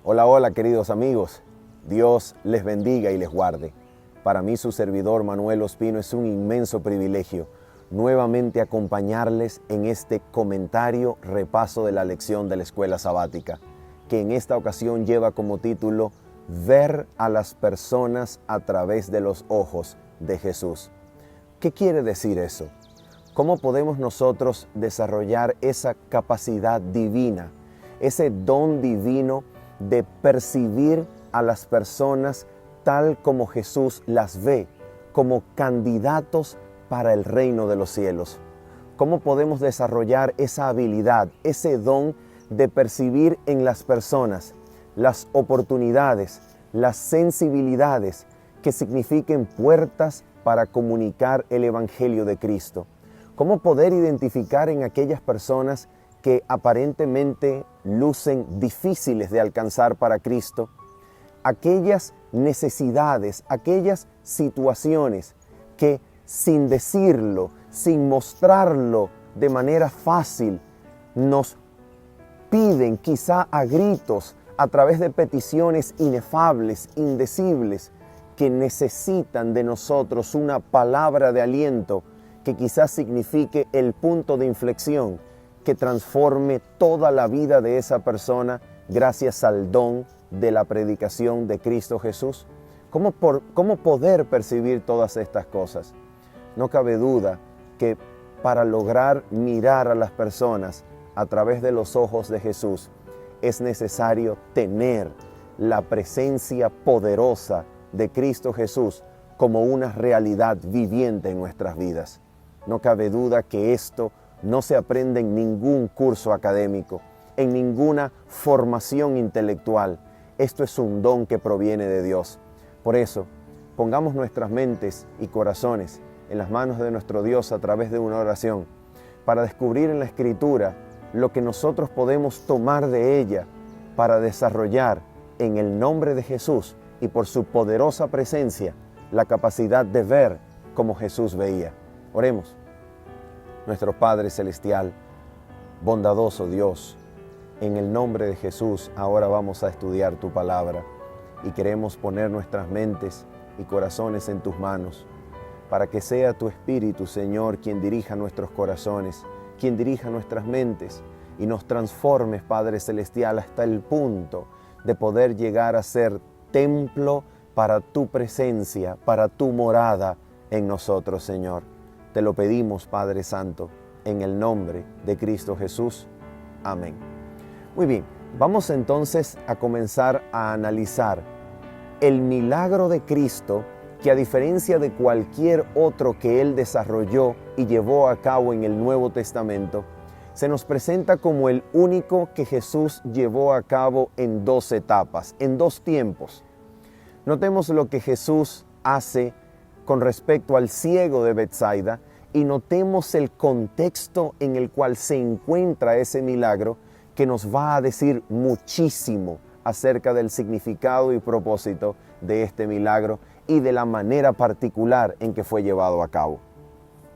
Hola, hola queridos amigos, Dios les bendiga y les guarde. Para mí su servidor Manuel Ospino es un inmenso privilegio nuevamente acompañarles en este comentario repaso de la lección de la escuela sabática, que en esta ocasión lleva como título Ver a las personas a través de los ojos de Jesús. ¿Qué quiere decir eso? ¿Cómo podemos nosotros desarrollar esa capacidad divina, ese don divino de percibir a las personas tal como Jesús las ve, como candidatos para el reino de los cielos? ¿Cómo podemos desarrollar esa habilidad, ese don de percibir en las personas las oportunidades, las sensibilidades que signifiquen puertas para comunicar el Evangelio de Cristo? ¿Cómo poder identificar en aquellas personas que aparentemente lucen difíciles de alcanzar para Cristo, aquellas necesidades, aquellas situaciones que sin decirlo, sin mostrarlo de manera fácil, nos piden quizá a gritos, a través de peticiones inefables, indecibles, que necesitan de nosotros una palabra de aliento que quizás signifique el punto de inflexión que transforme toda la vida de esa persona gracias al don de la predicación de Cristo Jesús? ¿Cómo poder percibir todas estas cosas? No cabe duda que para lograr mirar a las personas a través de los ojos de Jesús es necesario tener la presencia poderosa de Cristo Jesús como una realidad viviente en nuestras vidas. No cabe duda que esto no se aprende en ningún curso académico, en ninguna formación intelectual. Esto es un don que proviene de Dios. Por eso, pongamos nuestras mentes y corazones en las manos de nuestro Dios a través de una oración, para descubrir en la Escritura lo que nosotros podemos tomar de ella para desarrollar en el nombre de Jesús y por su poderosa presencia la capacidad de ver como Jesús veía. Oremos. Nuestro Padre Celestial, bondadoso Dios, en el nombre de Jesús ahora vamos a estudiar tu palabra y queremos poner nuestras mentes y corazones en tus manos para que sea tu Espíritu, Señor, quien dirija nuestros corazones, quien dirija nuestras mentes y nos transformes, Padre Celestial, hasta el punto de poder llegar a ser templo para tu presencia, para tu morada en nosotros, Señor. Te lo pedimos, Padre Santo, en el nombre de Cristo Jesús. Amén. Muy bien, vamos entonces a comenzar a analizar el milagro de Cristo que, a diferencia de cualquier otro que Él desarrolló y llevó a cabo en el Nuevo Testamento, se nos presenta como el único que Jesús llevó a cabo en dos etapas, en dos tiempos. Notemos lo que Jesús hace con respecto al ciego de Betsaida y notemos el contexto en el cual se encuentra ese milagro, que nos va a decir muchísimo acerca del significado y propósito de este milagro y de la manera particular en que fue llevado a cabo.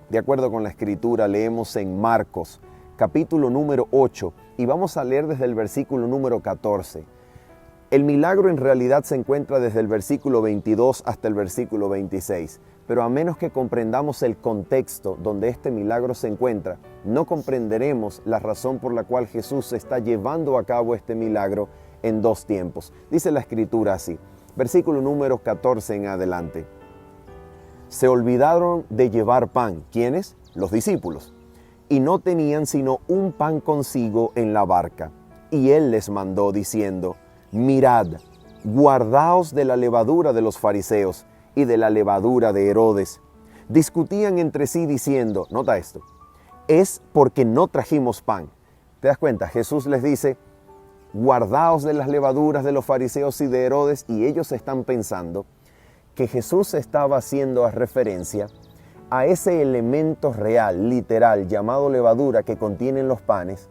De acuerdo con la Escritura, leemos en Marcos, capítulo número 8, y vamos a leer desde el versículo número 14. El milagro en realidad se encuentra desde el versículo 22 hasta el versículo 26, pero a menos que comprendamos el contexto donde este milagro se encuentra, no comprenderemos la razón por la cual Jesús está llevando a cabo este milagro en dos tiempos. Dice la Escritura así, versículo número 14 en adelante. Se olvidaron de llevar pan. ¿Quiénes? Los discípulos. Y no tenían sino un pan consigo en la barca. Y Él les mandó diciendo, mirad, guardaos de la levadura de los fariseos y de la levadura de Herodes. Discutían entre sí diciendo, nota esto, es porque no trajimos pan. ¿Te das cuenta? Jesús les dice, guardaos de las levaduras de los fariseos y de Herodes, y ellos están pensando que Jesús estaba haciendo referencia a ese elemento real, literal, llamado levadura que contienen los panes,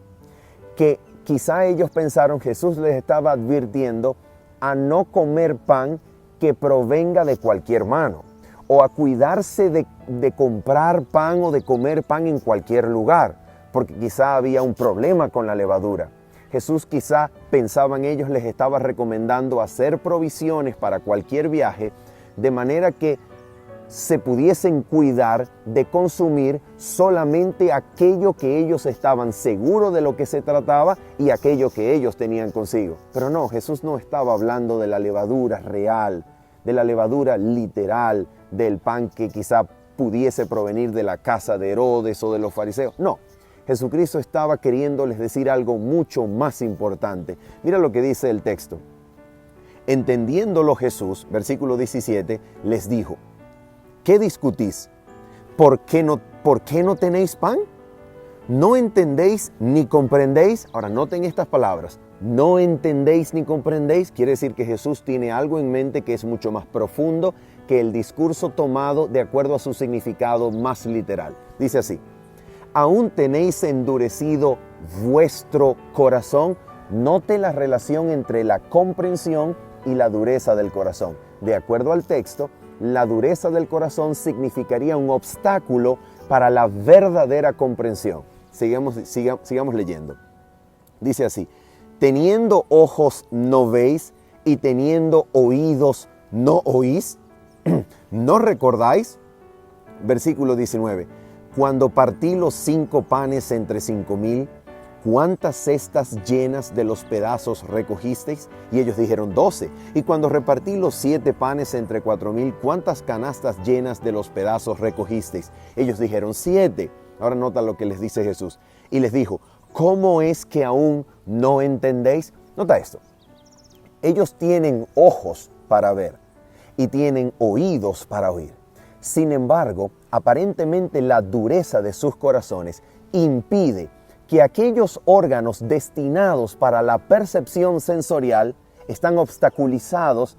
que quizá ellos pensaron Jesús les estaba advirtiendo a no comer pan que provenga de cualquier mano, o a cuidarse de comprar pan o de comer pan en cualquier lugar, porque quizá había un problema con la levadura. Jesús quizá pensaban ellos, les estaba recomendando hacer provisiones para cualquier viaje, de manera que se pudiesen cuidar de consumir solamente aquello que ellos estaban seguros de lo que se trataba y aquello que ellos tenían consigo. Pero no, Jesús no estaba hablando de la levadura real, de la levadura literal, del pan que quizá pudiese provenir de la casa de Herodes o de los fariseos. No, Jesucristo estaba queriéndoles decir algo mucho más importante. Mira lo que dice el texto. Entendiéndolo Jesús, versículo 17, les dijo: ¿qué discutís? ¿Por qué no tenéis pan? ¿No entendéis ni comprendéis? Ahora noten estas palabras. No entendéis ni comprendéis. Quiere decir que Jesús tiene algo en mente que es mucho más profundo que el discurso tomado de acuerdo a su significado más literal. Dice así: ¿aún tenéis endurecido vuestro corazón? Note la relación entre la comprensión y la dureza del corazón. De acuerdo al texto, la dureza del corazón significaría un obstáculo para la verdadera comprensión. Sigamos leyendo. Dice así: teniendo ojos no veis y teniendo oídos no oís. ¿No recordáis? Versículo 19. Cuando partí los 5 panes entre 5,000, ¿cuántas cestas llenas de los pedazos recogisteis? Y ellos dijeron 12. Y cuando repartí los 7 panes entre 4,000, ¿cuántas canastas llenas de los pedazos recogisteis? Ellos dijeron 7. Ahora nota lo que les dice Jesús. Y les dijo: ¿cómo es que aún no entendéis? Nota esto. Ellos tienen ojos para ver y tienen oídos para oír. Sin embargo, aparentemente la dureza de sus corazones impide que aquellos órganos destinados para la percepción sensorial están obstaculizados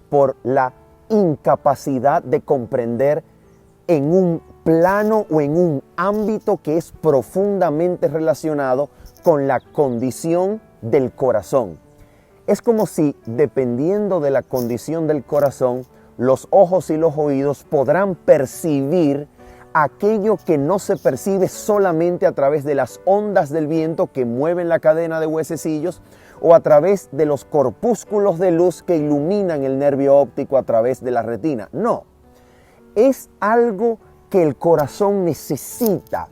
por la incapacidad de comprender en un plano o en un ámbito que es profundamente relacionado con la condición del corazón. Es como si, dependiendo de la condición del corazón, los ojos y los oídos podrán percibir aquello que no se percibe solamente a través de las ondas del viento que mueven la cadena de huesecillos o a través de los corpúsculos de luz que iluminan el nervio óptico a través de la retina. No, es algo que el corazón necesita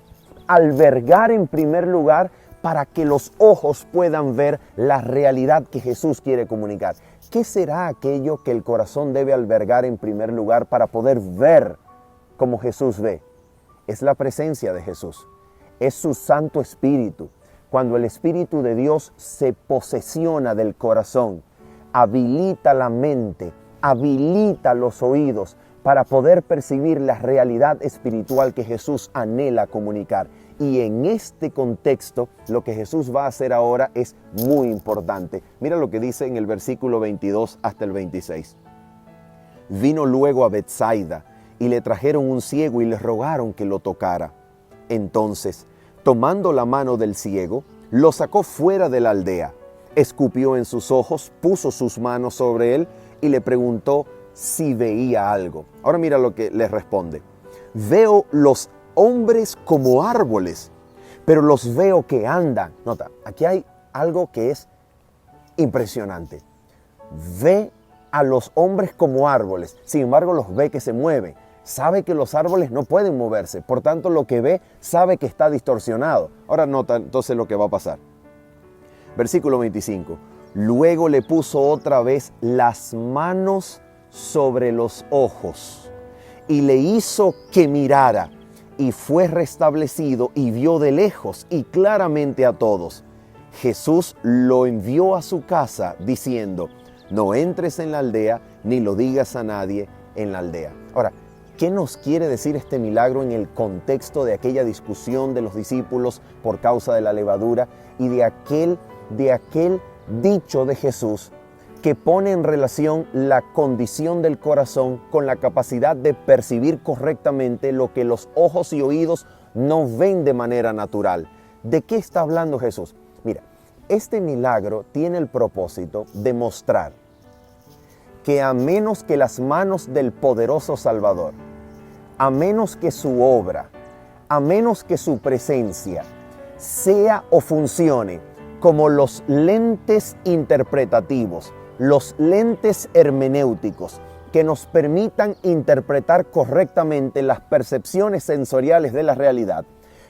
albergar en primer lugar para que los ojos puedan ver la realidad que Jesús quiere comunicar. ¿Qué será aquello que el corazón debe albergar en primer lugar para poder ver como Jesús ve? Es la presencia de Jesús, es su Santo Espíritu. Cuando el Espíritu de Dios se posesiona del corazón, habilita la mente, habilita los oídos para poder percibir la realidad espiritual que Jesús anhela comunicar. Y en este contexto, lo que Jesús va a hacer ahora es muy importante. Mira lo que dice en el versículo 22 hasta el 26. Vino luego a Betsaida y le trajeron un ciego y le rogaron que lo tocara. Entonces, tomando la mano del ciego, lo sacó fuera de la aldea, escupió en sus ojos, puso sus manos sobre él y le preguntó si veía algo. Ahora mira lo que le responde. Veo los hombres como árboles, pero los veo que andan. Nota, aquí hay algo que es impresionante. Ve a los hombres como árboles, sin embargo los ve que se mueven. Sabe que los árboles no pueden moverse, por tanto lo que ve sabe que está distorsionado. Ahora nota entonces lo que va a pasar. Versículo 25. Luego le puso otra vez las manos sobre los ojos y le hizo que mirara, y fue restablecido y vio de lejos y claramente a todos. Jesús lo envió a su casa diciendo: no entres en la aldea ni lo digas a nadie en la aldea. Ahora, ¿qué nos quiere decir este milagro en el contexto de aquella discusión de los discípulos por causa de la levadura y de aquel dicho de Jesús que pone en relación la condición del corazón con la capacidad de percibir correctamente lo que los ojos y oídos no ven de manera natural? ¿De qué está hablando Jesús? Mira, este milagro tiene el propósito de mostrar que a menos que las manos del poderoso Salvador, a menos que su obra, a menos que su presencia sea o funcione como los lentes interpretativos, los lentes hermenéuticos que nos permitan interpretar correctamente las percepciones sensoriales de la realidad,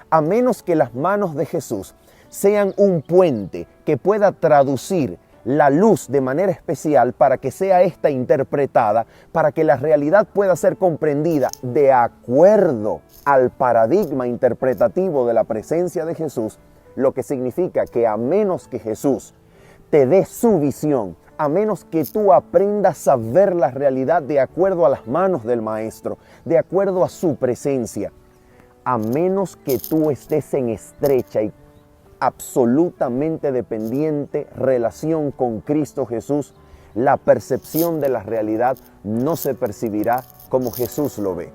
a menos que las manos de Jesús sean un puente que pueda traducir la luz de manera especial para que sea esta interpretada, para que la realidad pueda ser comprendida de acuerdo al paradigma interpretativo de la presencia de Jesús, lo que significa que a menos que Jesús te dé su visión, a menos que tú aprendas a ver la realidad de acuerdo a las manos del Maestro, de acuerdo a su presencia, a menos que tú estés en estrecha y absolutamente dependiente relación con Cristo Jesús, la percepción de la realidad no se percibirá como Jesús lo ve.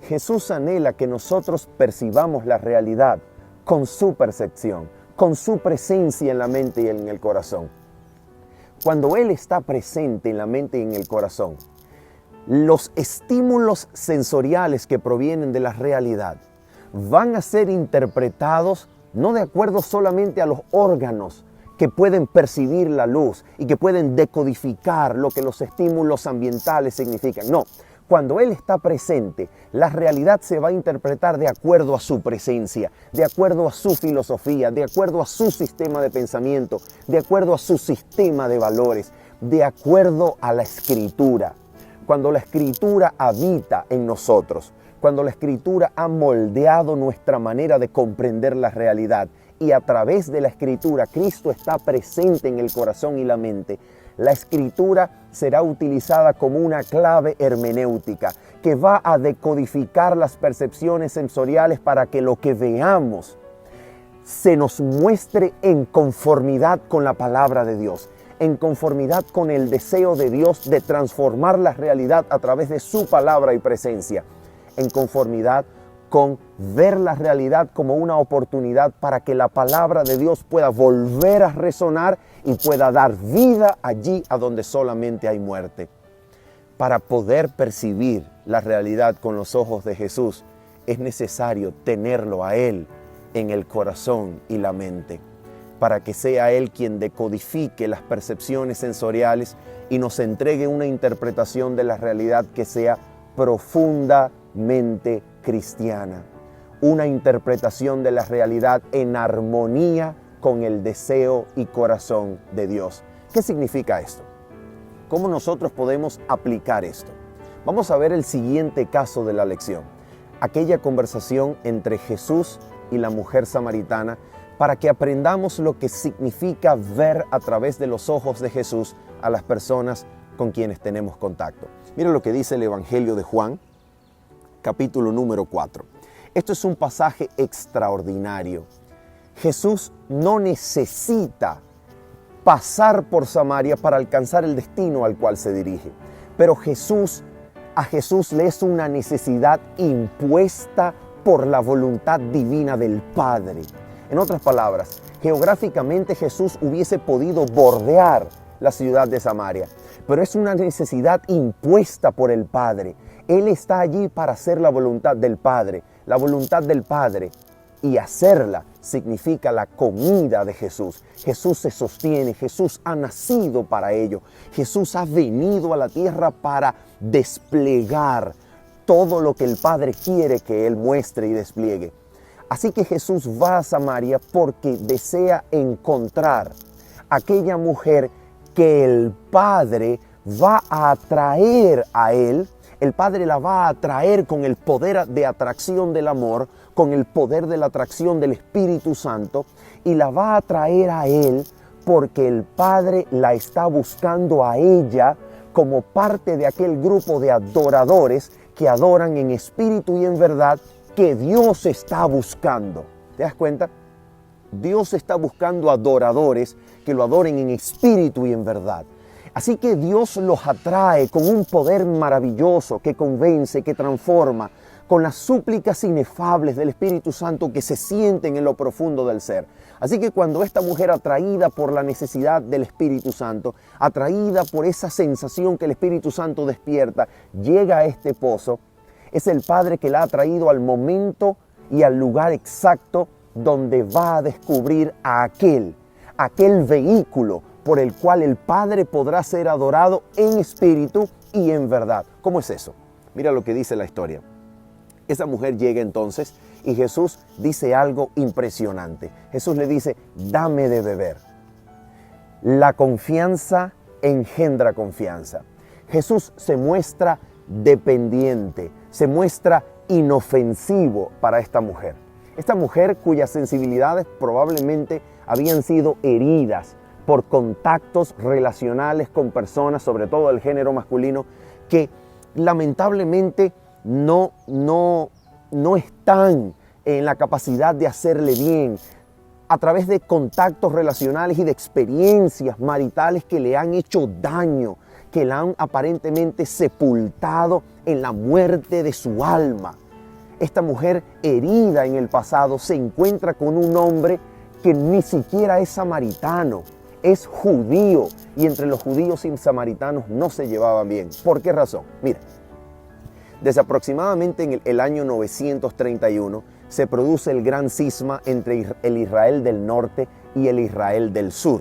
Jesús anhela que nosotros percibamos la realidad con su percepción, con su presencia en la mente y en el corazón. Cuando Él está presente en la mente y en el corazón, los estímulos sensoriales que provienen de la realidad van a ser interpretados no de acuerdo solamente a los órganos que pueden percibir la luz y que pueden decodificar lo que los estímulos ambientales significan. No, cuando Él está presente, la realidad se va a interpretar de acuerdo a su presencia, de acuerdo a su filosofía, de acuerdo a su sistema de pensamiento, de acuerdo a su sistema de valores, de acuerdo a la Escritura. Cuando la Escritura habita en nosotros, cuando la Escritura ha moldeado nuestra manera de comprender la realidad y a través de la Escritura Cristo está presente en el corazón y la mente, la Escritura será utilizada como una clave hermenéutica que va a decodificar las percepciones sensoriales para que lo que veamos se nos muestre en conformidad con la palabra de Dios, en conformidad con el deseo de Dios de transformar la realidad a través de su palabra y presencia, en conformidad con ver la realidad como una oportunidad para que la palabra de Dios pueda volver a resonar y pueda dar vida allí a donde solamente hay muerte. Para poder percibir la realidad con los ojos de Jesús, es necesario tenerlo a Él en el corazón y la mente, para que sea Él quien decodifique las percepciones sensoriales y nos entregue una interpretación de la realidad que sea profundamente cristiana, una interpretación de la realidad en armonía con el deseo y corazón de Dios. ¿Qué significa esto? ¿Cómo nosotros podemos aplicar esto? Vamos a ver el siguiente caso de la lección, aquella conversación entre Jesús y la mujer samaritana, para que aprendamos lo que significa ver a través de los ojos de Jesús a las personas con quienes tenemos contacto. Mira lo que dice el Evangelio de Juan, capítulo número 4. Esto es un pasaje extraordinario. Jesús no necesita pasar por Samaria para alcanzar el destino al cual se dirige. Pero a Jesús le es una necesidad impuesta por la voluntad divina del Padre. En otras palabras, geográficamente Jesús hubiese podido bordear la ciudad de Samaria, pero es una necesidad impuesta por el Padre. Él está allí para hacer la voluntad del Padre. La voluntad del Padre y hacerla significa la comida de Jesús. Jesús se sostiene, Jesús ha nacido para ello. Jesús ha venido a la tierra para desplegar todo lo que el Padre quiere que Él muestre y despliegue. Así que Jesús va a Samaria porque desea encontrar aquella mujer que el Padre va a atraer a Él. El Padre la va a atraer con el poder de atracción del amor, con el poder de la atracción del Espíritu Santo, y la va a atraer a Él porque el Padre la está buscando a ella como parte de aquel grupo de adoradores que adoran en espíritu y en verdad, que Dios está buscando. ¿Te das cuenta? Dios está buscando adoradores que lo adoren en espíritu y en verdad. Así que Dios los atrae con un poder maravilloso que convence, que transforma, con las súplicas inefables del Espíritu Santo que se sienten en lo profundo del ser. Así que cuando esta mujer, atraída por la necesidad del Espíritu Santo, atraída por esa sensación que el Espíritu Santo despierta, llega a este pozo, es el Padre que la ha traído al momento y al lugar exacto donde va a descubrir a aquel aquel vehículo por el cual el Padre podrá ser adorado en espíritu y en verdad. ¿Cómo es eso? Mira lo que dice la historia. Esa mujer llega entonces y Jesús dice algo impresionante. Jesús le dice, dame de beber. La confianza engendra confianza. Jesús se muestra dependiente, se muestra inofensivo para esta mujer. Esta mujer cuyas sensibilidades probablemente habían sido heridas por contactos relacionales con personas, sobre todo del género masculino, que lamentablemente no están en la capacidad de hacerle bien a través de contactos relacionales y de experiencias maritales que le han hecho daño, que la han aparentemente sepultado en la muerte de su alma. Esta mujer herida en el pasado se encuentra con un hombre que ni siquiera es samaritano, es judío, y entre los judíos y samaritanos no se llevaban bien. ¿Por qué razón? Mira, desde aproximadamente en el año 931 se produce el gran cisma entre el Israel del norte y el Israel del sur.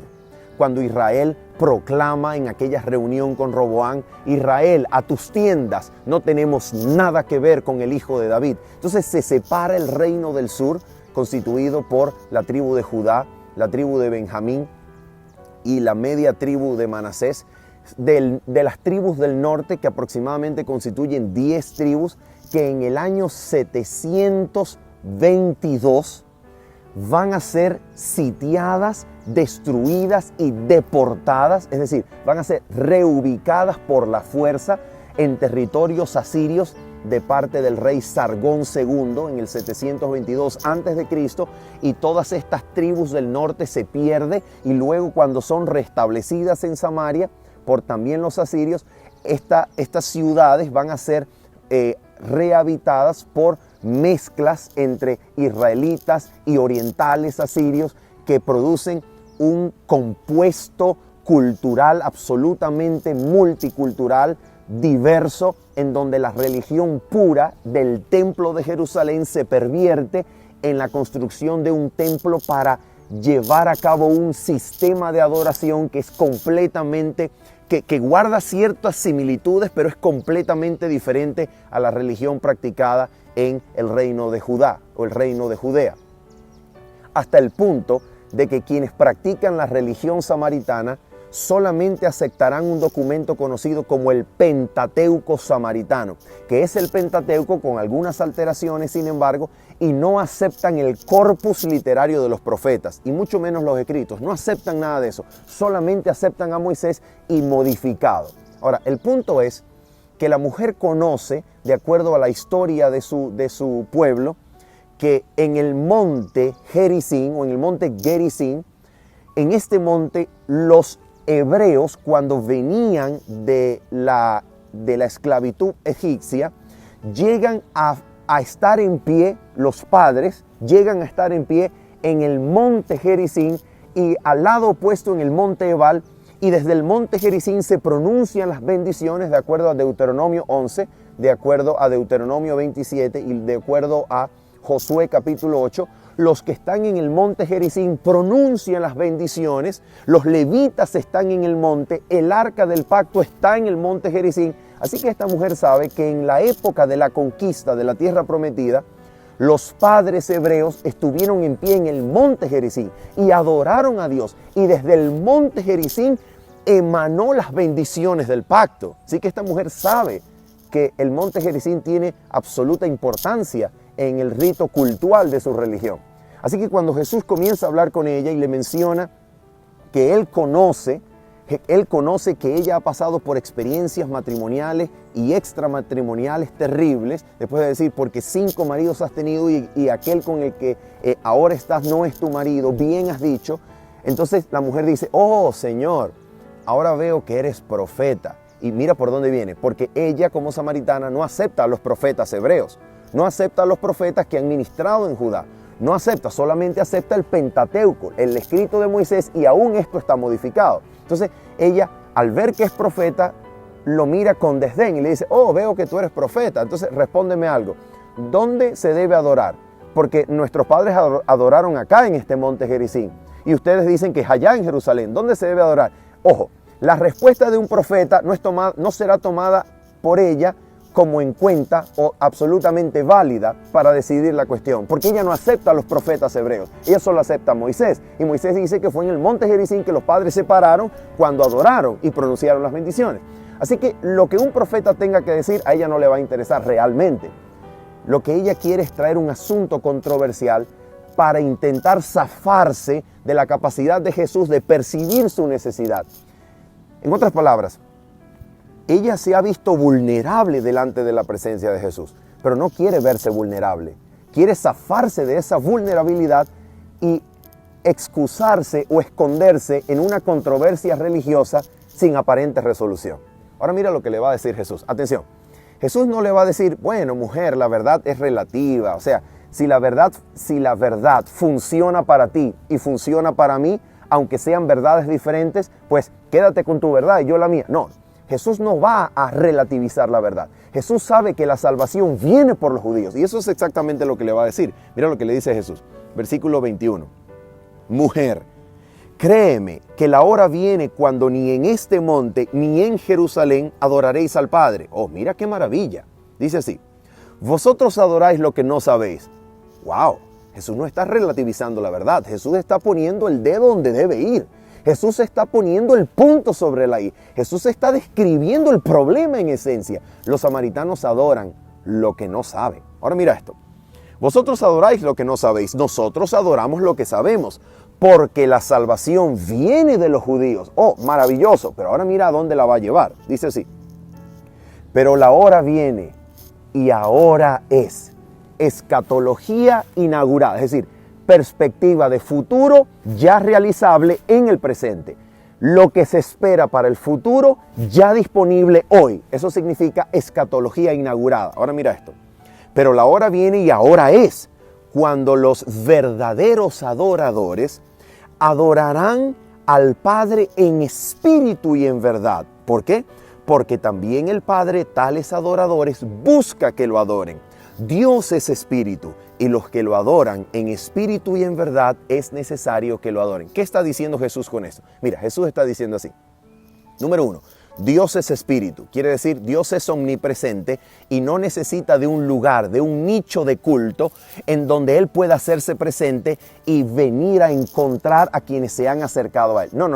Cuando Israel proclama en aquella reunión con Roboam, Israel, a tus tiendas, no tenemos nada que ver con el hijo de David. Entonces se separa el reino del sur, constituido por la tribu de Judá, la tribu de Benjamín y la media tribu de Manasés, de las tribus del norte, que aproximadamente constituyen 10 tribus, que en el año 722 van a ser sitiadas, destruidas y deportadas, es decir, van a ser reubicadas por la fuerza en territorios asirios de parte del rey Sargón II en el 722 a.C., y todas estas tribus del norte se pierden, y luego cuando son restablecidas en Samaria por también los asirios, estas ciudades van a ser rehabitadas por mezclas entre israelitas y orientales asirios, que producen un compuesto cultural absolutamente multicultural, diverso, en donde la religión pura del templo de Jerusalén se pervierte en la construcción de un templo para llevar a cabo un sistema de adoración que es completamente, que guarda ciertas similitudes, pero es completamente diferente a la religión practicada en el reino de Judá o el reino de Judea. Hasta el punto de que quienes practican la religión samaritana solamente aceptarán un documento conocido como el Pentateuco samaritano, que es el Pentateuco con algunas alteraciones, sin embargo, y no aceptan el corpus literario de los profetas, y mucho menos los escritos. No aceptan nada de eso, solamente aceptan a Moisés y modificado. Ahora, el punto es que la mujer conoce, de acuerdo a la historia de su pueblo, que en el monte Gerizim o en el monte Gerizim, en este monte los hebreos, cuando venían de la esclavitud egipcia, llegan a estar en pie, los padres llegan a estar en pie en el monte Gerizim, y al lado opuesto en el monte Ebal, y desde el monte Gerizim se pronuncian las bendiciones de acuerdo a Deuteronomio 11, de acuerdo a Deuteronomio 27 y de acuerdo a Josué capítulo 8. Los que están en el monte Gerizim pronuncian las bendiciones, los levitas están en el monte, el arca del pacto está en el monte Gerizim. Así que esta mujer sabe que en la época de la conquista de la tierra prometida, los padres hebreos estuvieron en pie en el monte Gerizim y adoraron a Dios, y desde el monte Gerizim emanó las bendiciones del pacto. Así que esta mujer sabe que el monte Gerizim tiene absoluta importancia en el rito cultural de su religión. Así que cuando Jesús comienza a hablar con ella y le menciona que Él conoce que ella ha pasado por experiencias matrimoniales y extramatrimoniales terribles, después de decir, porque 5 maridos has tenido y aquel con el que ahora estás no es tu marido, bien has dicho. Entonces la mujer dice, oh Señor, ahora veo que eres profeta. Y mira por dónde viene, porque ella como samaritana no acepta a los profetas hebreos, no acepta a los profetas que han ministrado en Judá, no acepta, solamente acepta el Pentateuco, el escrito de Moisés, y aún esto está modificado. Entonces ella, al ver que es profeta, lo mira con desdén y le dice, oh, veo que tú eres profeta. Entonces respóndeme algo, ¿dónde se debe adorar? Porque nuestros padres adoraron acá en este monte Gerizim. y ustedes dicen que es allá en Jerusalén. ¿Dónde se debe adorar? Ojo, la respuesta de un profeta no será tomada por ella como en cuenta o absolutamente válida para decidir la cuestión, porque ella no acepta a los profetas hebreos, ella solo acepta a Moisés, y Moisés dice que fue en el monte Gerizim que los padres se pararon cuando adoraron y pronunciaron las bendiciones. Así que lo que un profeta tenga que decir a ella no le va a interesar realmente. Lo que ella quiere es traer un asunto controversial para intentar zafarse de la capacidad de Jesús de percibir su necesidad. En otras palabras, ella se ha visto vulnerable delante de la presencia de Jesús, pero no quiere verse vulnerable. Quiere zafarse de esa vulnerabilidad y excusarse o esconderse en una controversia religiosa sin aparente resolución. Ahora mira lo que le va a decir Jesús. Atención, Jesús no le va a decir, bueno, mujer, la verdad es relativa. O sea, si la verdad funciona para ti y funciona para mí, aunque sean verdades diferentes, pues quédate con tu verdad y yo la mía. No. Jesús no va a relativizar la verdad. Jesús sabe que la salvación viene por los judíos. Y eso es exactamente lo que le va a decir. Mira lo que le dice Jesús. Versículo 21. Mujer, créeme que la hora viene cuando ni en este monte ni en Jerusalén adoraréis al Padre. Oh, mira qué maravilla. Dice así. Vosotros adoráis lo que no sabéis. ¡Wow! Jesús no está relativizando la verdad. Jesús está poniendo el dedo donde debe ir. Jesús está poniendo el punto sobre la I. Jesús está describiendo el problema en esencia. Los samaritanos adoran lo que no saben. Ahora mira esto. Vosotros adoráis lo que no sabéis. Nosotros adoramos lo que sabemos. Porque la salvación viene de los judíos. Oh, maravilloso. Pero ahora mira a dónde la va a llevar. Dice así. Pero la hora viene y ahora es. Escatología inaugurada. Es decir, perspectiva de futuro ya realizable en el presente. Lo que se espera para el futuro ya disponible hoy. Eso significa escatología inaugurada. Ahora mira esto. Pero la hora viene y ahora es cuando los verdaderos adoradores adorarán al Padre en espíritu y en verdad. ¿Por qué? Porque también el Padre tales adoradores busca que lo adoren. Dios es espíritu y los que lo adoran en espíritu y en verdad es necesario que lo adoren. ¿Qué está diciendo Jesús con esto? Mira, Jesús está diciendo así. Número 1, Dios es espíritu. Quiere decir, Dios es omnipresente y no necesita de un lugar, de un nicho de culto en donde Él pueda hacerse presente y venir a encontrar a quienes se han acercado a Él. No.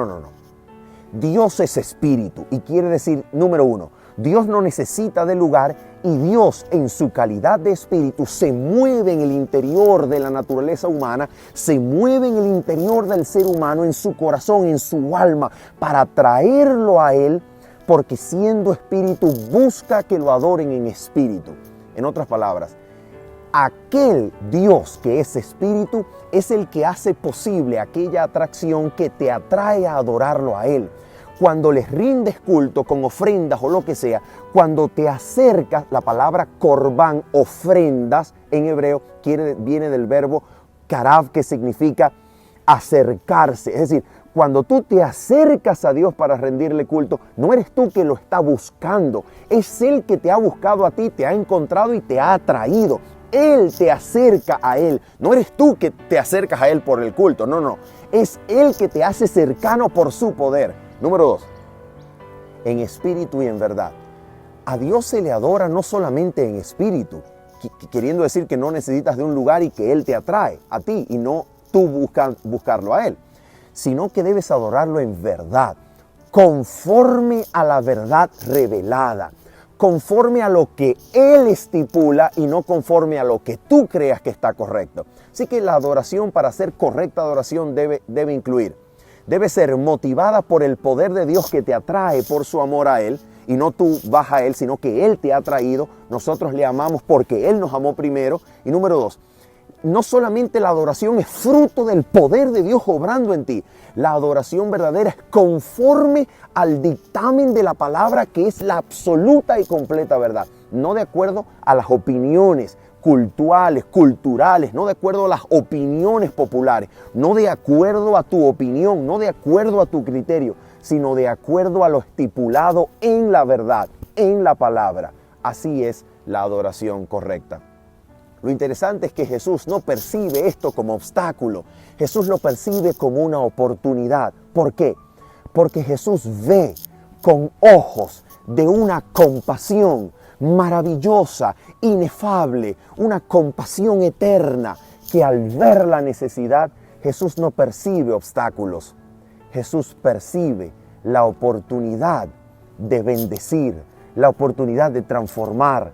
Dios es espíritu y quiere decir, número 1, Dios no necesita de lugar y Dios en su calidad de espíritu se mueve en el interior de la naturaleza humana, se mueve en el interior del ser humano, en su corazón, en su alma, para traerlo a Él, porque siendo espíritu busca que lo adoren en espíritu. En otras palabras, aquel Dios que es espíritu es el que hace posible aquella atracción que te atrae a adorarlo a Él. Cuando les rindes culto con ofrendas o lo que sea, cuando te acercas, la palabra corbán, ofrendas en hebreo, viene del verbo karab, que significa acercarse. Es decir, cuando tú te acercas a Dios para rendirle culto, no eres tú que lo está buscando, es Él que te ha buscado a ti, te ha encontrado y te ha atraído. Él te acerca a Él. No eres tú que te acercas a Él por el culto, no. Es Él que te hace cercano por su poder. Número 2, en espíritu y en verdad. A Dios se le adora no solamente en espíritu, queriendo decir que no necesitas de un lugar y que Él te atrae a ti y no tú buscarlo a Él, sino que debes adorarlo en verdad, conforme a la verdad revelada, conforme a lo que Él estipula y no conforme a lo que tú creas que está correcto. Así que la adoración, para ser correcta adoración, debe incluir. Debe ser motivada por el poder de Dios que te atrae por su amor a Él, y no tú vas a Él, sino que Él te ha traído. Nosotros le amamos porque Él nos amó primero. Y número 2, no solamente la adoración es fruto del poder de Dios obrando en ti. La adoración verdadera es conforme al dictamen de la palabra, que es la absoluta y completa verdad. No de acuerdo a las opiniones culturales, no de acuerdo a las opiniones populares, no de acuerdo a tu opinión, no de acuerdo a tu criterio, sino de acuerdo a lo estipulado en la verdad, en la palabra. Así es la adoración correcta. Lo interesante es que Jesús no percibe esto como obstáculo. Jesús lo percibe como una oportunidad. ¿Por qué? Porque Jesús ve con ojos de una compasión maravillosa, inefable, una compasión eterna, que al ver la necesidad, Jesús no percibe obstáculos. Jesús percibe la oportunidad de bendecir, la oportunidad de transformar,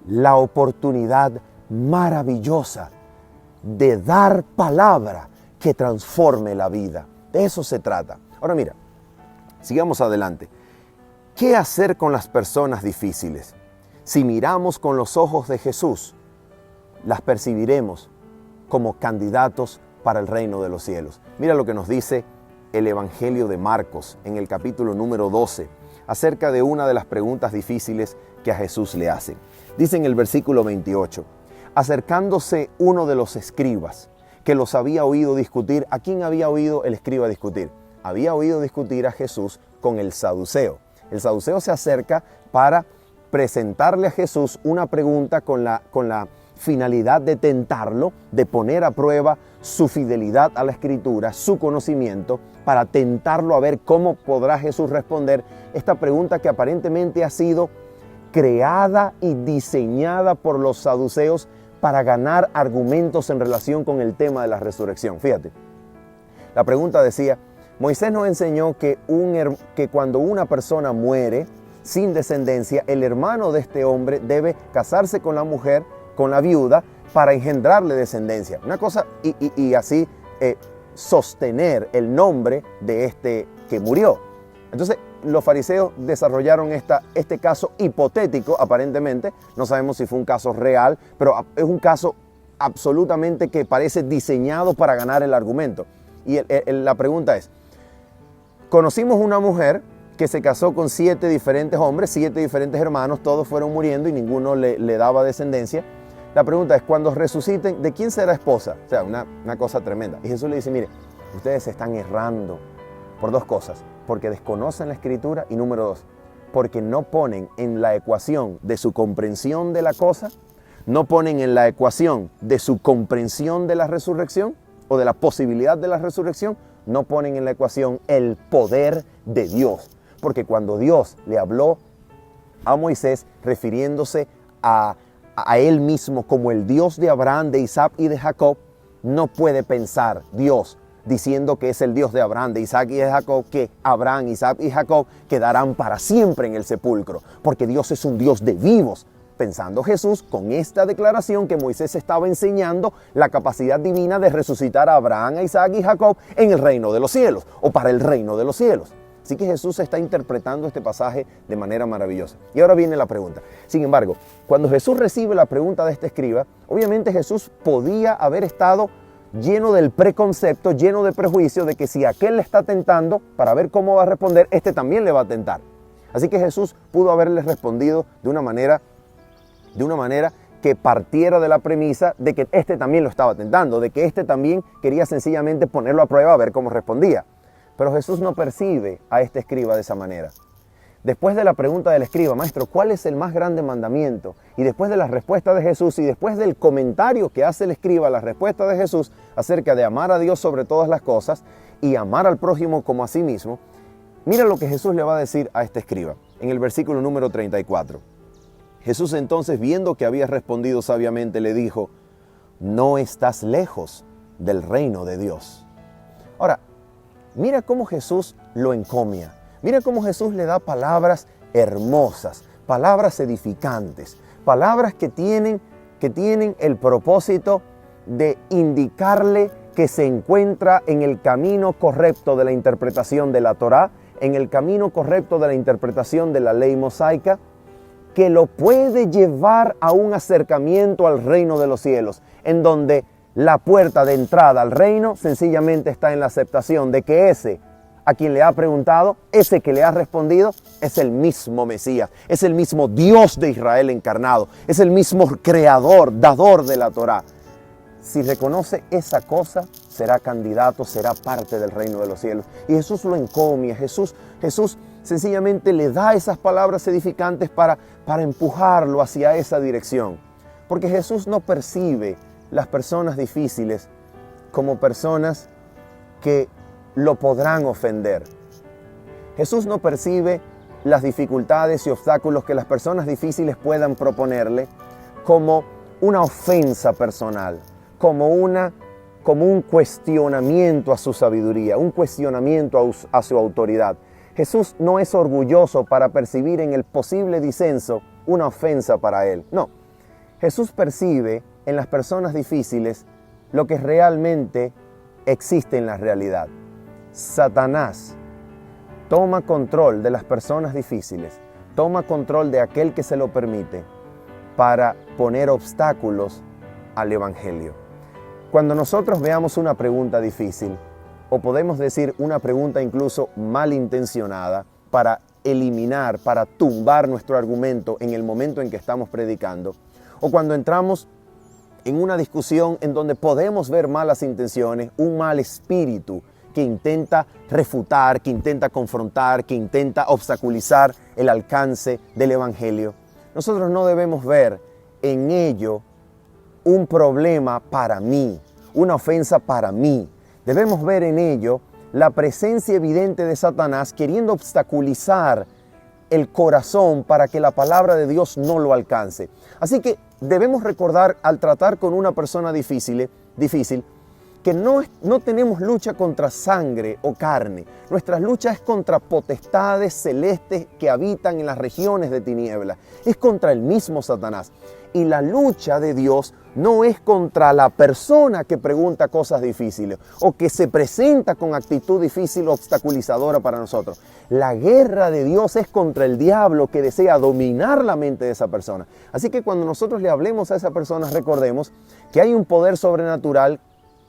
la oportunidad maravillosa de dar palabra que transforme la vida. De eso se trata. Ahora mira, sigamos adelante. ¿Qué hacer con las personas difíciles? Si miramos con los ojos de Jesús, las percibiremos como candidatos para el reino de los cielos. Mira lo que nos dice el Evangelio de Marcos en el capítulo número 12 acerca de una de las preguntas difíciles que a Jesús le hacen. Dice en el versículo 28, acercándose uno de los escribas que los había oído discutir. ¿A quién había oído el escriba discutir? Había oído discutir a Jesús con el saduceo. El saduceo se acerca para presentarle a Jesús una pregunta con la finalidad de tentarlo, de poner a prueba su fidelidad a la Escritura, su conocimiento, para tentarlo a ver cómo podrá Jesús responder esta pregunta que aparentemente ha sido creada y diseñada por los saduceos para ganar argumentos en relación con el tema de la resurrección. Fíjate, la pregunta decía, Moisés nos enseñó que cuando una persona muere sin descendencia, el hermano de este hombre debe casarse con la mujer, con la viuda, para engendrarle descendencia. Una cosa, y así sostener el nombre de este que murió. Entonces, los fariseos desarrollaron este caso hipotético, aparentemente. No sabemos si fue un caso real, pero es un caso absolutamente que parece diseñado para ganar el argumento. Y la pregunta es, conocimos una mujer que se casó con 7 diferentes hombres, 7 diferentes hermanos, todos fueron muriendo y ninguno le daba descendencia. La pregunta es, cuando resuciten, ¿de quién será esposa? O sea, una cosa tremenda. Y Jesús le dice, mire, ustedes están errando por 2 cosas. Porque desconocen la Escritura y número 2, porque no ponen en la ecuación de su comprensión de la cosa, no ponen en la ecuación de su comprensión de la resurrección o de la posibilidad de la resurrección, no ponen en la ecuación el poder de Dios. Porque cuando Dios le habló a Moisés refiriéndose a él mismo como el Dios de Abraham, de Isaac y de Jacob, no puede pensar Dios diciendo que es el Dios de Abraham, de Isaac y de Jacob, que Abraham, Isaac y Jacob quedarán para siempre en el sepulcro, porque Dios es un Dios de vivos. Pensando Jesús con esta declaración que Moisés estaba enseñando la capacidad divina de resucitar a Abraham, a Isaac y Jacob en el reino de los cielos, o para el reino de los cielos. Así que Jesús está interpretando este pasaje de manera maravillosa. Y ahora viene la pregunta. Sin embargo, cuando Jesús recibe la pregunta de este escriba, obviamente Jesús podía haber estado lleno del preconcepto, lleno de prejuicio de que si aquel le está tentando para ver cómo va a responder, este también le va a tentar. Así que Jesús pudo haberle respondido de una manera que partiera de la premisa de que este también lo estaba tentando, de que este también quería sencillamente ponerlo a prueba a ver cómo respondía. Pero Jesús no percibe a este escriba de esa manera. Después de la pregunta del escriba, maestro, ¿cuál es el más grande mandamiento? Y después de la respuesta de Jesús y después del comentario que hace el escriba a la respuesta de Jesús acerca de amar a Dios sobre todas las cosas y amar al prójimo como a sí mismo, mira lo que Jesús le va a decir a este escriba en el versículo número 34. Jesús entonces, viendo que había respondido sabiamente, le dijo, no estás lejos del reino de Dios. Ahora, mira cómo Jesús lo encomia. Mira cómo Jesús le da palabras hermosas, palabras edificantes, palabras que tienen el propósito de indicarle que se encuentra en el camino correcto de la interpretación de la Torá, en el camino correcto de la interpretación de la ley mosaica, que lo puede llevar a un acercamiento al reino de los cielos, en donde la puerta de entrada al reino sencillamente está en la aceptación de que ese a quien le ha preguntado, ese que le ha respondido, es el mismo Mesías, es el mismo Dios de Israel encarnado, es el mismo creador, dador de la Torá. Si reconoce esa cosa, será candidato, será parte del reino de los cielos. Y Jesús lo encomia, Jesús sencillamente le da esas palabras edificantes para empujarlo hacia esa dirección. Porque Jesús no percibe las personas difíciles como personas que lo podrán ofender. Jesús no percibe las dificultades y obstáculos que las personas difíciles puedan proponerle como una ofensa personal, como un cuestionamiento a su sabiduría, un cuestionamiento a su autoridad. Jesús no es orgulloso para percibir en el posible disenso una ofensa para él. No, Jesús percibe en las personas difíciles lo que realmente existe en la realidad. Satanás toma control de las personas difíciles, toma control de aquel que se lo permite para poner obstáculos al Evangelio. Cuando nosotros veamos una pregunta difícil, o podemos decir una pregunta incluso malintencionada para eliminar, para tumbar nuestro argumento en el momento en que estamos predicando, o cuando entramos en una discusión en donde podemos ver malas intenciones, un mal espíritu que intenta refutar, que intenta confrontar, que intenta obstaculizar el alcance del Evangelio, nosotros no debemos ver en ello un problema para mí, una ofensa para mí. Debemos ver en ello la presencia evidente de Satanás queriendo obstaculizar el corazón para que la palabra de Dios no lo alcance. Así que debemos recordar al tratar con una persona difícil que no tenemos lucha contra sangre o carne. Nuestra lucha es contra potestades celestes que habitan en las regiones de tinieblas. Es contra el mismo Satanás. Y la lucha de Dios no es contra la persona que pregunta cosas difíciles o que se presenta con actitud difícil o obstaculizadora para nosotros. La guerra de Dios es contra el diablo que desea dominar la mente de esa persona. Así que cuando nosotros le hablemos a esa persona, recordemos que hay un poder sobrenatural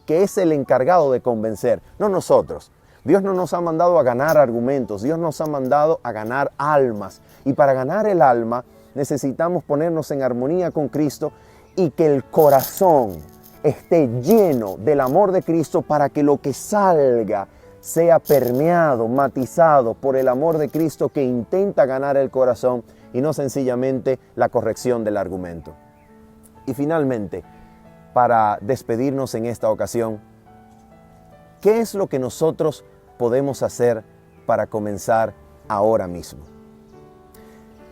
que es el encargado de convencer, no nosotros. Dios no nos ha mandado a ganar argumentos, Dios nos ha mandado a ganar almas. Y para ganar el alma necesitamos ponernos en armonía con Cristo y que el corazón esté lleno del amor de Cristo para que lo que salga sea permeado, matizado por el amor de Cristo que intenta ganar el corazón y no sencillamente la corrección del argumento. Y finalmente, para despedirnos en esta ocasión, ¿qué es lo que nosotros podemos hacer para comenzar ahora mismo?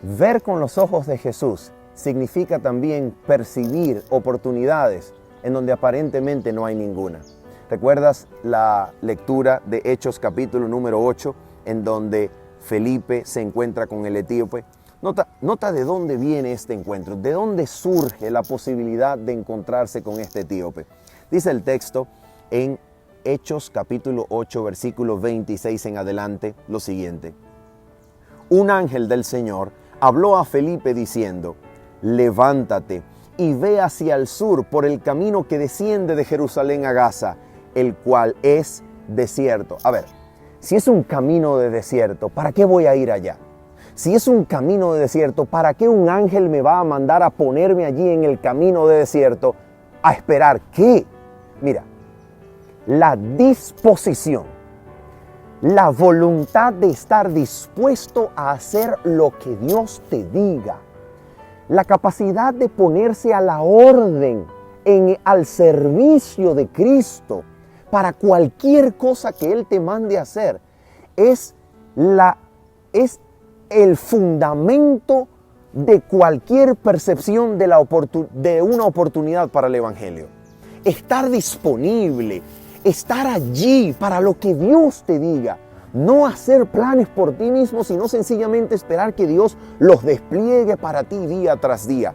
Ver con los ojos de Jesús significa también percibir oportunidades en donde aparentemente no hay ninguna. ¿Recuerdas la lectura de Hechos capítulo número 8 en donde Felipe se encuentra con el etíope? Nota de dónde viene este encuentro, de dónde surge la posibilidad de encontrarse con este etíope. Dice el texto en Hechos capítulo 8 versículo 26 en adelante lo siguiente. Un ángel del Señor habló a Felipe diciendo: levántate y ve hacia el sur por el camino que desciende de Jerusalén a Gaza, el cual es desierto. A ver, si es un camino de desierto, ¿para qué voy a ir allá? Si es un camino de desierto, ¿para qué un ángel me va a mandar a ponerme allí en el camino de desierto a esperar qué? Mira, la disposición, la voluntad de estar dispuesto a hacer lo que Dios te diga, la capacidad de ponerse a la orden, al servicio de Cristo para cualquier cosa que Él te mande a hacer, es el fundamento de cualquier percepción de una oportunidad para el Evangelio. Estar disponible, estar allí para lo que Dios te diga. No hacer planes por ti mismo, sino sencillamente esperar que Dios los despliegue para ti día tras día.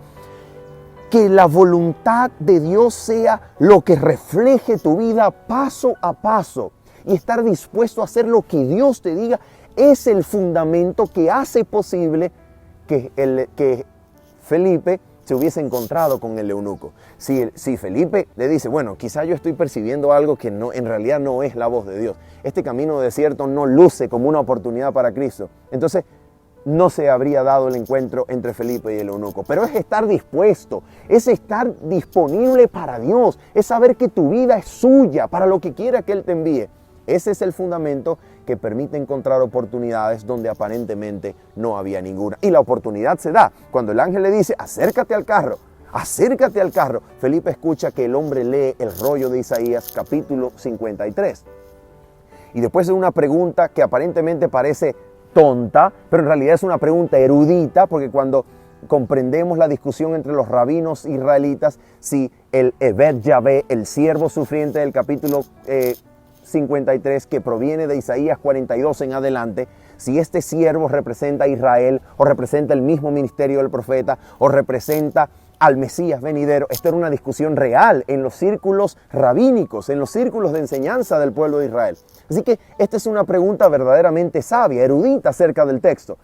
Que la voluntad de Dios sea lo que refleje tu vida paso a paso. Y estar dispuesto a hacer lo que Dios te diga es el fundamento que hace posible que Felipe se hubiese encontrado con el eunuco. Si Felipe le dice, bueno, quizá yo estoy percibiendo algo que en realidad no es la voz de Dios. Este camino desierto no luce como una oportunidad para Cristo. Entonces, no se habría dado el encuentro entre Felipe y el eunuco. Pero es estar dispuesto, es estar disponible para Dios, es saber que tu vida es suya para lo que quiera que Él te envíe. Ese es el fundamento que permite encontrar oportunidades donde aparentemente no había ninguna. Y la oportunidad se da cuando el ángel le dice, acércate al carro, acércate al carro. Felipe escucha que el hombre lee el rollo de Isaías capítulo 53. Y después de una pregunta que aparentemente parece tonta, pero en realidad es una pregunta erudita, porque cuando comprendemos la discusión entre los rabinos israelitas, si el Eved Yahvé, el siervo sufriente del capítulo 53, que proviene de Isaías 42 en adelante, si este siervo representa a Israel, o representa el mismo ministerio del profeta, o representa al Mesías venidero. Esta era una discusión real en los círculos rabínicos, en los círculos de enseñanza del pueblo de Israel. Así que esta es una pregunta verdaderamente sabia, erudita acerca del texto.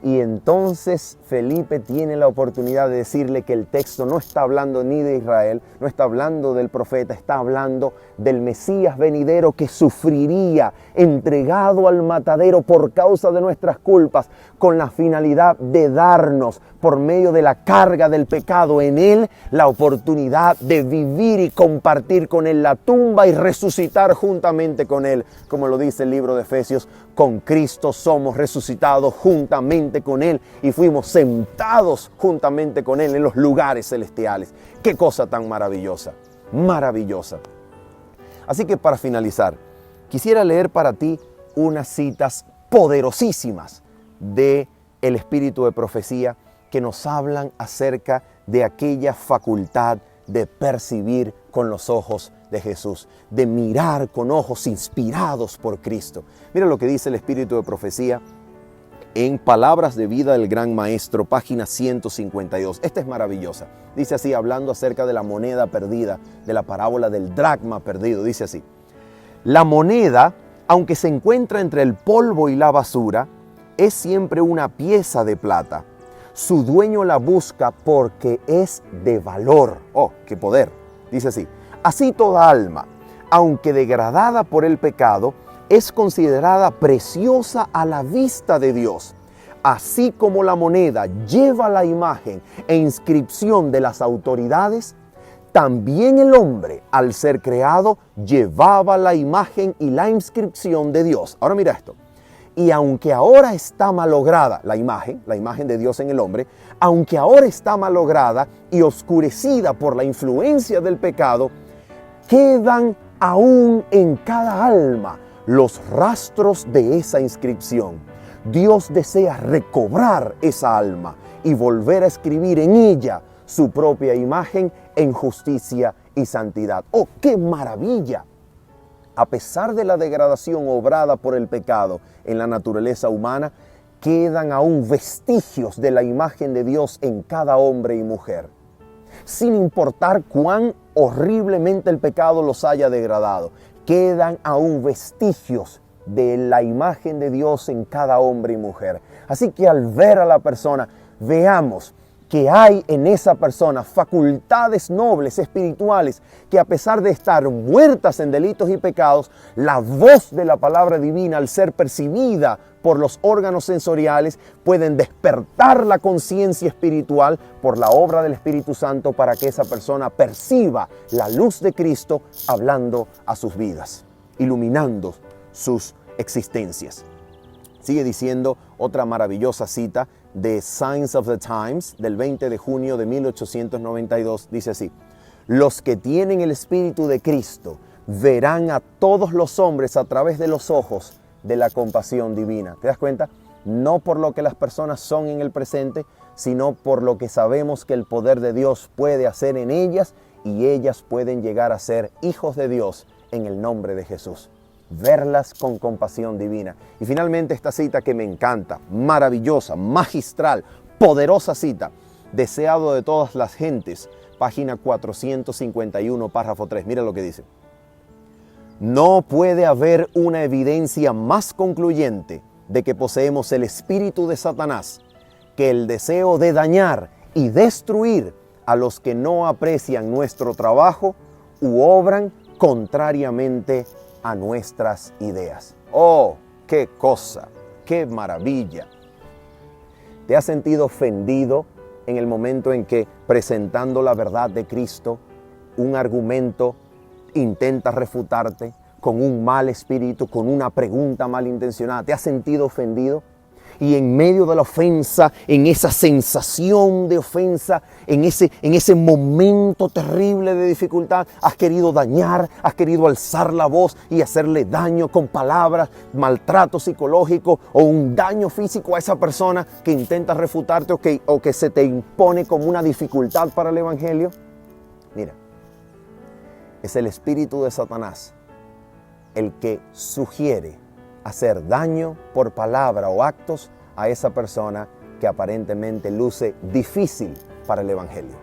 Y entonces Felipe tiene la oportunidad de decirle que el texto no está hablando ni de Israel, no está hablando del profeta, está hablando del Mesías venidero que sufriría, entregado al matadero por causa de nuestras culpas, con la finalidad de darnos, por medio de la carga del pecado en él, la oportunidad de vivir y compartir con él la tumba y resucitar juntamente con él. Como lo dice el libro de Efesios, con Cristo somos resucitados juntamente con él y fuimos sentados juntamente con él en los lugares celestiales. ¡Qué cosa tan maravillosa! Maravillosa. Así que para finalizar, quisiera leer para ti unas citas poderosísimas del espíritu de profecía que nos hablan acerca de aquella facultad de percibir con los ojos de Jesús, de mirar con ojos inspirados por Cristo. Mira lo que dice el espíritu de profecía en Palabras de Vida del Gran Maestro, página 152. Esta es maravillosa. Dice así, hablando acerca de la moneda perdida, de la parábola del dracma perdido. Dice así: la moneda, aunque se encuentra entre el polvo y la basura, es siempre una pieza de plata. Su dueño la busca porque es de valor. ¡Oh, qué poder! Dice así: así toda alma, aunque degradada por el pecado, es considerada preciosa a la vista de Dios. Así como la moneda lleva la imagen e inscripción de las autoridades, también el hombre, al ser creado, llevaba la imagen y la inscripción de Dios. Ahora mira esto. Y aunque ahora está malograda la imagen de Dios en el hombre, aunque ahora está malograda y oscurecida por la influencia del pecado, quedan aún en cada alma los rastros de esa inscripción. Dios desea recobrar esa alma y volver a escribir en ella su propia imagen en justicia y santidad. ¡Oh, qué maravilla! A pesar de la degradación obrada por el pecado en la naturaleza humana, quedan aún vestigios de la imagen de Dios en cada hombre y mujer. Sin importar cuán horriblemente el pecado los haya degradado, quedan aún vestigios de la imagen de Dios en cada hombre y mujer. Así que al ver a la persona, veamos que hay en esa persona facultades nobles, espirituales, que a pesar de estar muertas en delitos y pecados, la voz de la palabra divina, al ser percibida por los órganos sensoriales, pueden despertar la conciencia espiritual por la obra del Espíritu Santo para que esa persona perciba la luz de Cristo hablando a sus vidas, iluminando sus existencias. Sigue diciendo otra maravillosa cita de Signs of the Times del 20 de junio de 1892. Dice así: los que tienen el Espíritu de Cristo verán a todos los hombres a través de los ojos de la compasión divina. ¿Te das cuenta? No por lo que las personas son en el presente, sino por lo que sabemos que el poder de Dios puede hacer en ellas, y ellas pueden llegar a ser hijos de Dios en el nombre de Jesús. Verlas con compasión divina. Y finalmente esta cita que me encanta, maravillosa, magistral, poderosa cita, deseado de todas las gentes, página 451, párrafo 3. Mira lo que dice: no puede haber una evidencia más concluyente de que poseemos el espíritu de Satanás que el deseo de dañar y destruir a los que no aprecian nuestro trabajo u obran contrariamente a nuestras ideas. ¡Oh, qué cosa! ¡Qué maravilla! ¿Te has sentido ofendido en el momento en que, presentando la verdad de Cristo, un argumento intenta refutarte con un mal espíritu, con una pregunta malintencionada? ¿Te has sentido ofendido? y en medio de la ofensa, en esa sensación de ofensa, en ese momento terrible de dificultad, has querido dañar, has querido alzar la voz y hacerle daño con palabras, maltrato psicológico o un daño físico a esa persona que intenta refutarte o que se te impone como una dificultad para el evangelio. Mira, es el espíritu de Satanás el que sugiere hacer daño por palabra o actos a esa persona que aparentemente luce difícil para el evangelio.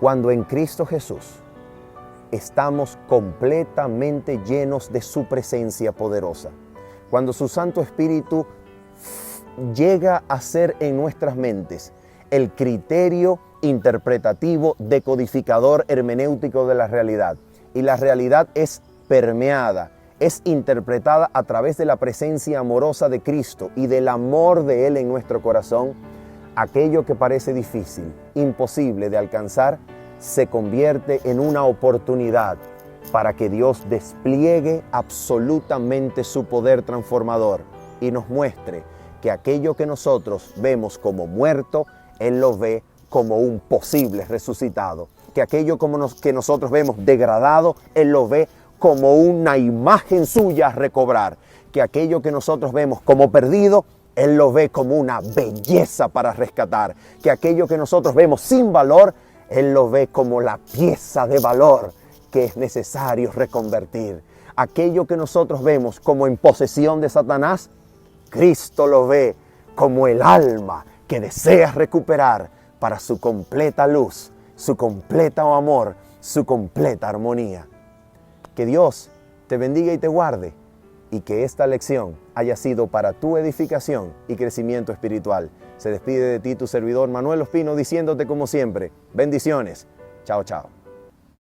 Cuando en Cristo Jesús estamos completamente llenos de su presencia poderosa, cuando su Santo Espíritu llega a ser en nuestras mentes el criterio interpretativo, decodificador, hermenéutico de la realidad, y la realidad es permeada, es interpretada a través de la presencia amorosa de Cristo y del amor de Él en nuestro corazón, aquello que parece difícil, imposible de alcanzar, se convierte en una oportunidad para que Dios despliegue absolutamente su poder transformador y nos muestre que aquello que nosotros vemos como muerto, Él lo ve como un posible resucitado. Que aquello que nosotros vemos degradado, Él lo ve como una imagen suya a recobrar. Que aquello que nosotros vemos como perdido, Él lo ve como una belleza para rescatar. Que aquello que nosotros vemos sin valor, Él lo ve como la pieza de valor que es necesario reconvertir. Aquello que nosotros vemos como en posesión de Satanás, Cristo lo ve como el alma que desea recuperar para su completa luz, su completo amor, su completa armonía. Que Dios te bendiga y te guarde, y que esta lección haya sido para tu edificación y crecimiento espiritual. Se despide de ti tu servidor Manuel Ospino, diciéndote como siempre, bendiciones. Chao, chao.